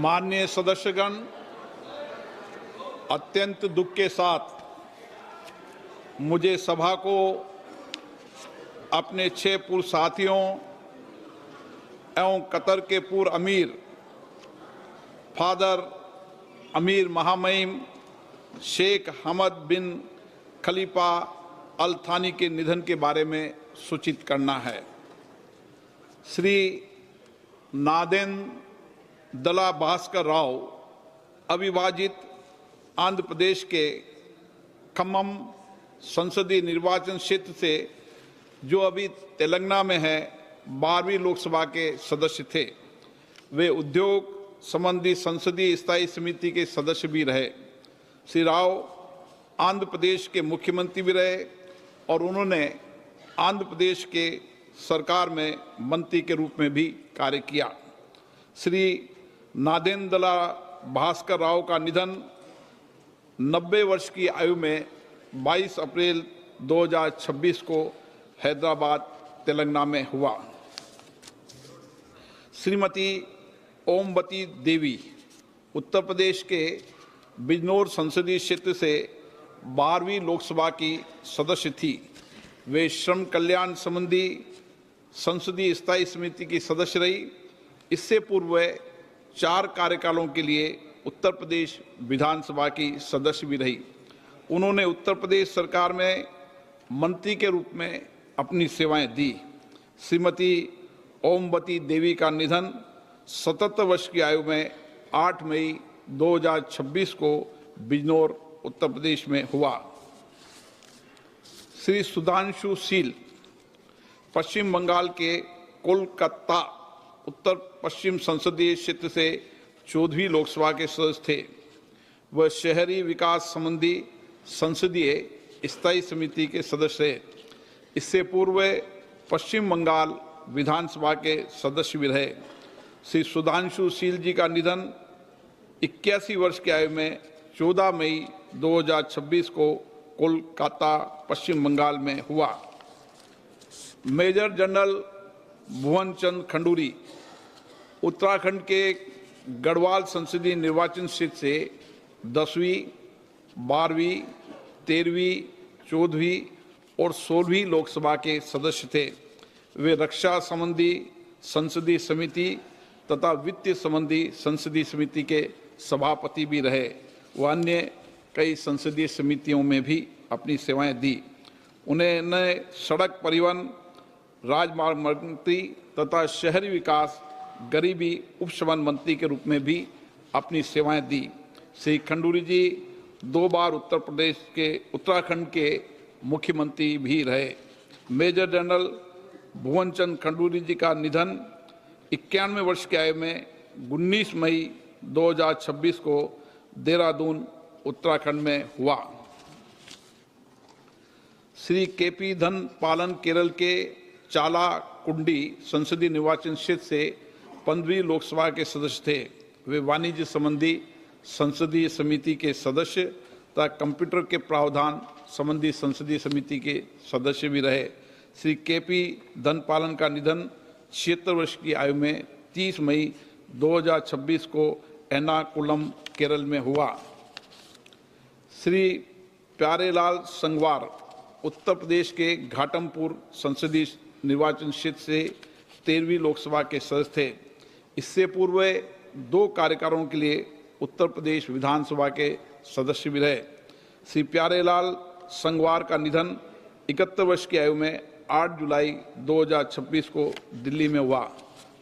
माननीय सदस्यगण, अत्यंत दुख के साथ मुझे सभा को अपने 6 पूर्व साथियों एवं कतर के पूर्व अमीर फादर अमीर महामहिम शेख हमद बिन खलीफा अल थानी के निधन के बारे में सूचित करना है। श्री नादेन दला भास्कर राव अविभाजित आंध्र प्रदेश के खम्मम संसदीय निर्वाचन क्षेत्र से, जो अभी तेलंगाना में है, 12वीं लोकसभा के सदस्य थे। वे उद्योग संबंधी संसदीय स्थायी समिति के सदस्य भी रहे। श्री राव आंध्र प्रदेश के मुख्यमंत्री भी रहे और उन्होंने आंध्र प्रदेश के सरकार में मंत्री के रूप में भी कार्य किया। श्री नादेंदला भास्कर राव का निधन 90 वर्ष की आयु में 22 अप्रैल 2026 को हैदराबाद तेलंगाना में हुआ। श्रीमती ओमवती देवी उत्तर प्रदेश के बिजनौर संसदीय क्षेत्र से 12वीं लोकसभा की सदस्य थी। वे श्रम कल्याण संबंधी संसदीय स्थायी समिति की सदस्य रही। इससे पूर्व वे 4 कार्यकालों के लिए उत्तर प्रदेश विधानसभा की सदस्य भी रही। उन्होंने उत्तर प्रदेश सरकार में मंत्री के रूप में अपनी सेवाएं दी। श्रीमती ओमवती देवी का निधन 77 वर्ष की आयु में 8 मई 2026 को बिजनौर उत्तर प्रदेश में हुआ। श्री सुधांशु शील पश्चिम बंगाल के कोलकाता उत्तर पश्चिम संसदीय क्षेत्र से 14वीं लोकसभा के सदस्य थे। वह शहरी विकास संबंधी संसदीय स्थायी समिति के सदस्य थे। इससे पूर्व पश्चिम बंगाल विधानसभा के सदस्य भी रहे। श्री सुधांशु शील जी का निधन 81 वर्ष की आयु में 14 मई 2026 को कोलकाता पश्चिम बंगाल में हुआ। मेजर जनरल भुवन चंद खंडूरी उत्तराखंड के गढ़वाल संसदीय निर्वाचन क्षेत्र से 10वीं, 12वीं, 13वीं, 14वीं और 16वीं लोकसभा के सदस्य थे। वे रक्षा संबंधी संसदीय समिति तथा वित्त संबंधी संसदीय समिति के सभापति भी रहे। वह अन्य कई संसदीय समितियों में भी अपनी सेवाएं दी। उन्होंने सड़क परिवहन, राजमार्ग मंत्री तथा शहरी विकास, गरीबी उपशमन मंत्री के रूप में भी अपनी सेवाएं दी। श्री खंडूरी जी 2 बार उत्तराखंड के मुख्यमंत्री भी रहे। मेजर जनरल भुवन चंद खंडूरी जी का निधन 91 वर्ष की आयु में 19 मई 2026 को देहरादून उत्तराखंड में हुआ। श्री केपी धन पालन केरल के चाला कुंडी संसदीय निर्वाचन क्षेत्र से 15वीं लोकसभा के सदस्य थे। वे वाणिज्य संबंधी संसदीय समिति के सदस्य तथा कंप्यूटर के प्रावधान संबंधी संसदीय समिति के सदस्य भी रहे। श्री केपी धन पालन का निधन 76 वर्ष की आयु में 30 मई 2026 को एर्नाकुलम केरल में हुआ। श्री प्यारेलाल संगवार उत्तर प्रदेश के घाटमपुर संसदीय निर्वाचन क्षेत्र से 13वीं लोकसभा के सदस्य थे। इससे पूर्व 2 कार्यकालों के लिए उत्तर प्रदेश विधानसभा के सदस्य भी रहे। श्री प्यारेलाल संगवार का निधन 71 वर्ष की आयु में 8 जुलाई 2026 को दिल्ली में हुआ।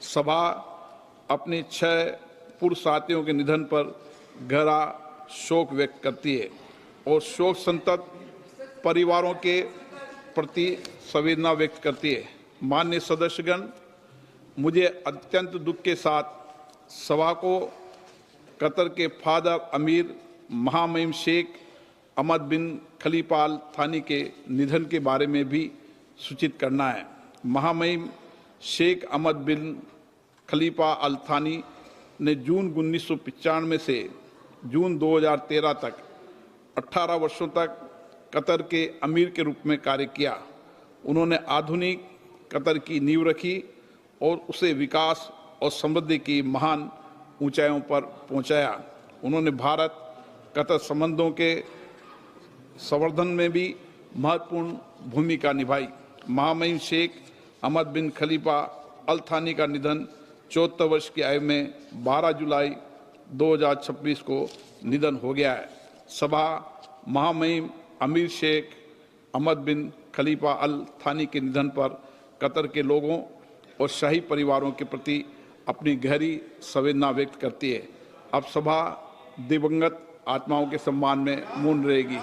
सभा अपने 6 पूर्व साथियों के निधन पर गहरा शोक व्यक्त करती है और शोक संतप्त परिवारों के प्रति संवेदना व्यक्त करती है। माननीय सदस्यगण, मुझे अत्यंत दुख के साथ सभा को कतर के फादर अमीर महामहिम शेख अहमद बिन खलीफा अल थानी के निधन के बारे में भी सूचित करना है। महामहिम शेख अहमद बिन खलीफा अल थानी ने जून 1995 से जून 2013 तक 18 वर्षों तक कतर के अमीर के रूप में कार्य किया। उन्होंने आधुनिक कतर की नींव रखी और उसे विकास और समृद्धि की महान ऊंचाइयों पर पहुंचाया। उन्होंने भारत कतर संबंधों के संवर्धन में भी महत्वपूर्ण भूमिका निभाई। महामहिम शेख अहमद बिन खलीफा अल थानी का निधन 74 वर्ष की आयु में 12 जुलाई 2026 को निधन हो गया है। सभा महामहिम अमीर शेख अहमद बिन खलीफा अल थानी के निधन पर कतर के लोगों और शाही परिवारों के प्रति अपनी गहरी संवेदना व्यक्त करती है। अब सभा दिवंगत आत्माओं के सम्मान में मौन रहेगी।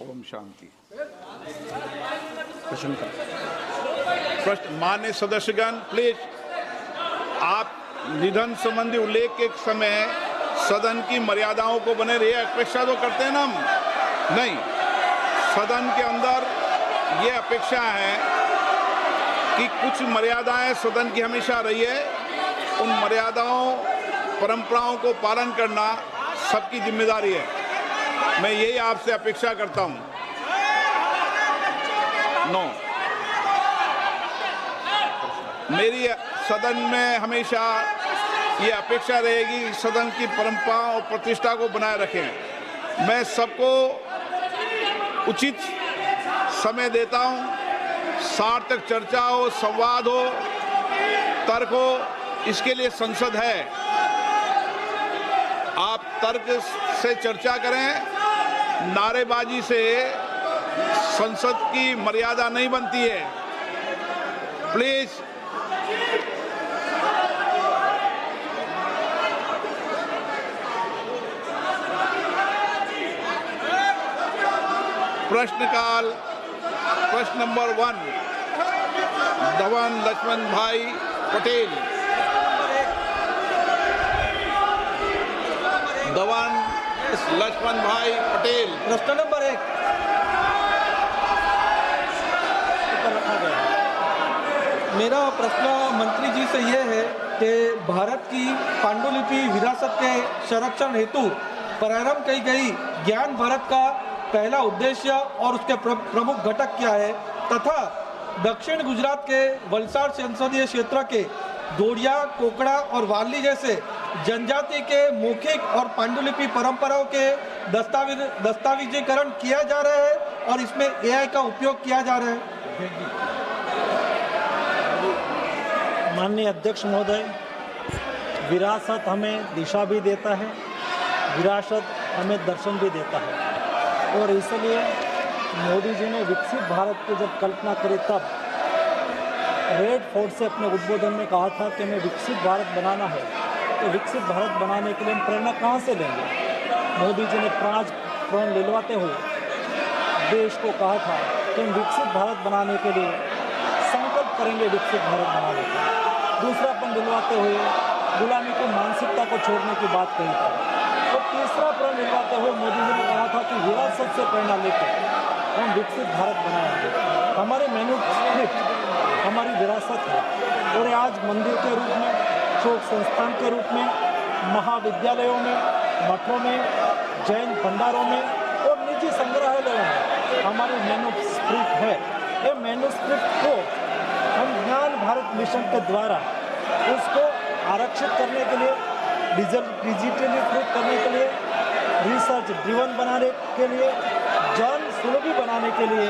ओम शांति। प्रश्न मान्य सदस्यगण, प्लीज आप निधन संबंधी उल्लेख के समय सदन की मर्यादाओं को बने रहिए। अपेक्षा तो करते हैं ना हम, नहीं, सदन के अंदर ये अपेक्षा है कि कुछ मर्यादाएं सदन की हमेशा रही है। उन मर्यादाओं परंपराओं को पालन करना सबकी जिम्मेदारी है। मैं यही आपसे अपेक्षा करता हूं। नो, मेरी सदन में हमेशा ये अपेक्षा रहेगी सदन की परंपरा और प्रतिष्ठा को बनाए रखें। मैं सबको उचित समय देता हूं, सार्थक चर्चा हो, संवाद हो, तर्क हो, इसके लिए संसद है। आप तर्क से चर्चा करें, नारेबाजी से संसद की मर्यादा नहीं बनती है। प्लीज प्रश्नकाल। प्रश्न नंबर 1 धवन लक्ष्मण भाई पटेल। धवन लक्ष्मण भाई पटेल। प्रश्न नंबर 1 मेरा प्रश्न मंत्री जी से यह है कि भारत की पांडुलिपि विरासत के संरक्षण हेतु प्रारंभ की गई ज्ञान भारत का पहला उद्देश्य और उसके प्रमुख घटक क्या है, तथा दक्षिण गुजरात के वलसाड संसदीय क्षेत्र के दोड़िया, कोकड़ा और वाली जैसे जनजाति के मौखिक और पांडुलिपि परंपराओं के दस्तावेजीकरण किया जा रहा है और इसमें AI का उपयोग किया जा रहा है। माननीय अध्यक्ष महोदय, विरासत हमें दिशा भी देता है, विरासत हमें दर्शन भी देता है, और इसलिए मोदी जी ने विकसित भारत की जब कल्पना करी तब रेड फोर्ट से अपने उद्बोधन में कहा था कि हमें विकसित भारत बनाना है। तो विकसित भारत बनाने के लिए हम प्रेरणा कहाँ से लेंगे? मोदी जी ने प्राण लिलवाते हुए देश को कहा था कि हम विकसित भारत बनाने के लिए संकल्प करेंगे, विकसित भारत बनाने का। दूसरापन दिलवाते हुए गुलामी की मानसिकता को छोड़ने की बात कही थी। और तीसरा प्रण दिलवाते हुए मोदी जी ने कहा था कि विरासत से प्रेरणा लेकर हम विकसित भारत बनाएंगे। हमारे मैन्युस्क्रिप्ट हमारी विरासत है, और आज मंदिर के रूप में, शोक संस्थान के रूप में, महाविद्यालयों में, मठों में, जैन भंडारों में और निजी संग्रहालयों में हमारी मैन्युस्क्रिप्ट है। ये मैन्युस्क्रिप्ट को हम ज्ञान भारत मिशन के द्वारा उसको आरक्षित करने के लिए, डिजिटलीकृत करने के लिए, रिसर्च ड्रिवन बनाने के लिए, जन सुलभी बनाने के लिए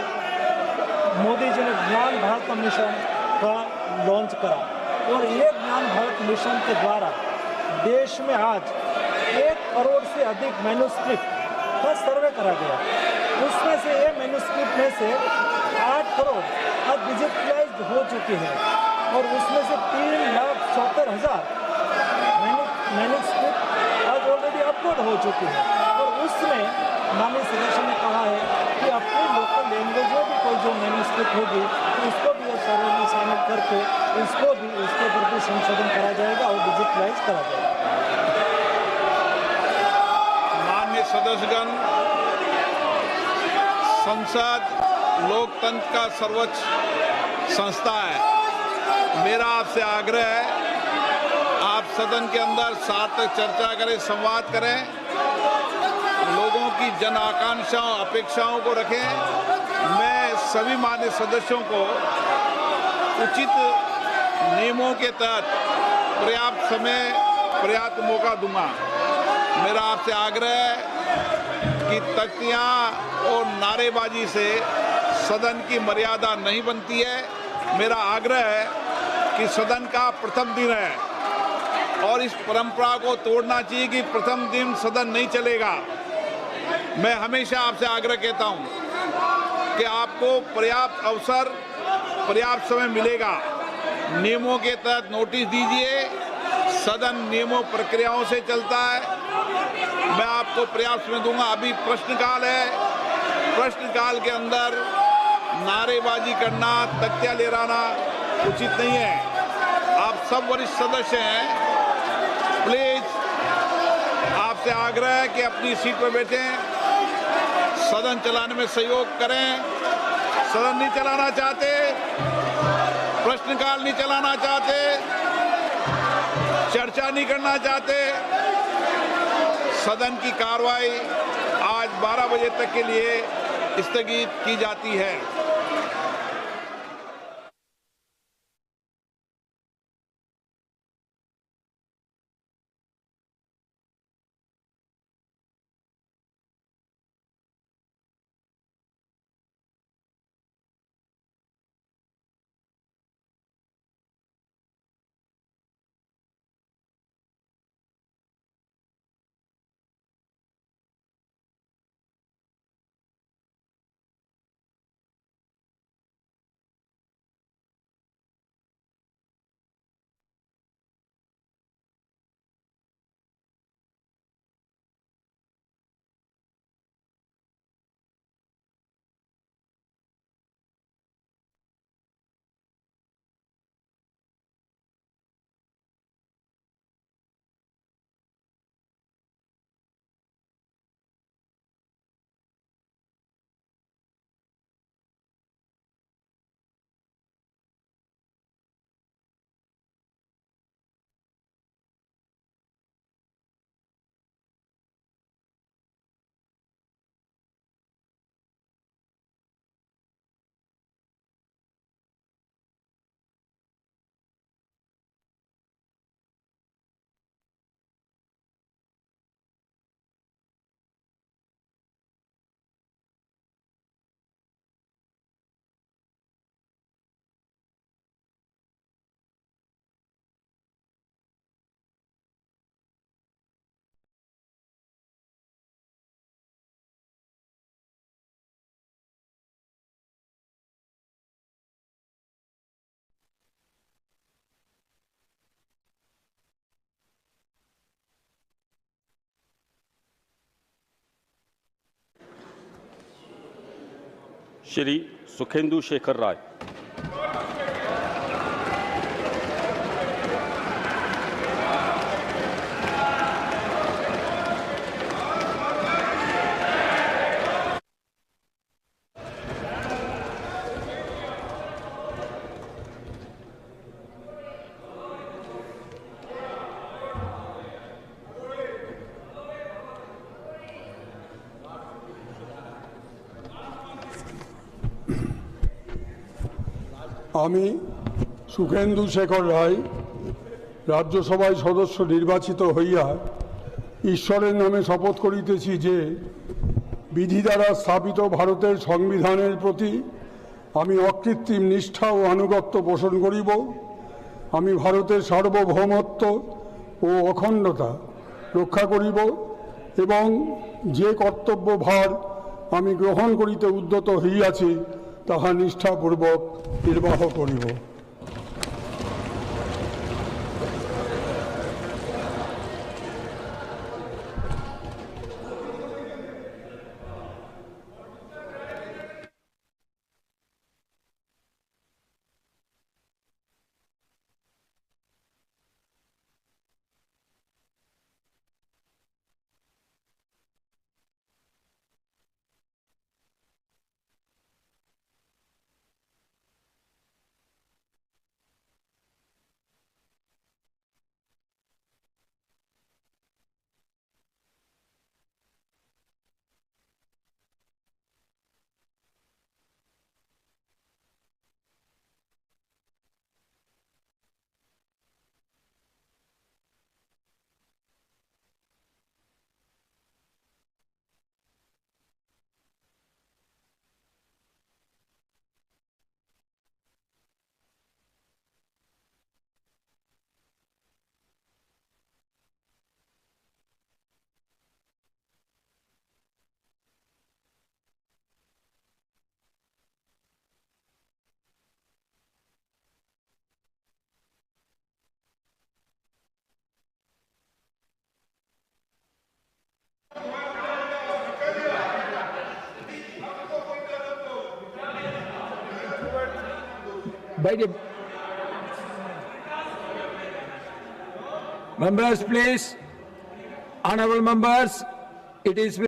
मोदी जी ने ज्ञान भारत मिशन का लॉन्च करा। और ये ज्ञान भारत मिशन के द्वारा देश में आज 1 करोड़ से अधिक मैन्युस्क्रिप्ट का सर्वे करा गया। उसमें से ये मैन्युस्क्रिप्ट में से 8 करोड़ अब डिजिटलाइज्ड हो चुकी है, और उसमें से 3,70,000 मैन्युस्क्रिप्ट आज ऑलरेडी अपलोड हो चुकी है। और उसमें माननीय सदस्य ने कहा है कि अपनी लोकल लैंग्वेज में भी कोई जो मैन्युस्क्रिप्ट होगी तो उसको भी सर्वे में शामिल करके उसको भी, उसके ऊपर भी संशोधन करा जाएगा और डिजिटलाइज करा जाएगा। माननीय सदस्यगण, संसद लोकतंत्र का सर्वोच्च संस्था है। मेरा आपसे आग्रह है, आप सदन के अंदर सार्थक चर्चा करें, संवाद करें, लोगों की जन आकांक्षाओं अपेक्षाओं को रखें। मैं सभी मान्य सदस्यों को उचित नियमों के तहत पर्याप्त समय, पर्याप्त मौका दूंगा। मेरा आपसे आग्रह है कि तख्तियां और नारेबाजी से सदन की मर्यादा नहीं बनती है। मेरा आग्रह है कि सदन का प्रथम दिन है और इस परंपरा को तोड़ना चाहिए कि प्रथम दिन सदन नहीं चलेगा। मैं हमेशा आपसे आग्रह कहता हूं कि आपको पर्याप्त अवसर, पर्याप्त समय मिलेगा। नियमों के तहत नोटिस दीजिए। सदन नियमों प्रक्रियाओं से चलता है। मैं आपको पर्याप्त समय दूंगा। अभी प्रश्नकाल है। प्रश्नकाल के अंदर नारेबाजी करना, तख्तियां लहराना उचित नहीं है। आप सब वरिष्ठ सदस्य हैं, प्लीज आपसे आग्रह है कि अपनी सीट पर बैठें, सदन चलाने में सहयोग करें। सदन नहीं चलाना चाहते, प्रश्नकाल नहीं चलाना चाहते, चर्चा नहीं करना चाहते, सदन की कार्रवाई आज 12 बजे तक के लिए स्थगित की जाती है। श्री सुखेंदु शेखर राय। আমি সুখেন্দু শেখর রায় রাজ্যসভায় সদস্য নির্বাচিত হইয়া ঈশ্বরের নামে শপথ করিতেছি যে বিধি দ্বারা স্থাপিত ভারতের সংবিধানের প্রতি আমি অকৃত্রিম নিষ্ঠা ও আনুগত্য পোষণ করিব। আমি ভারতের সার্বভৌমত্ব ও অখণ্ডতা রক্ষা করিব এবং যে কর্তব্যভার আমি গ্রহণ করিতে উদ্যত হইয়াছি তাহা নিষ্ঠাপূর্বক নির্বাহ করিব। by the members, please. Honorable members, it is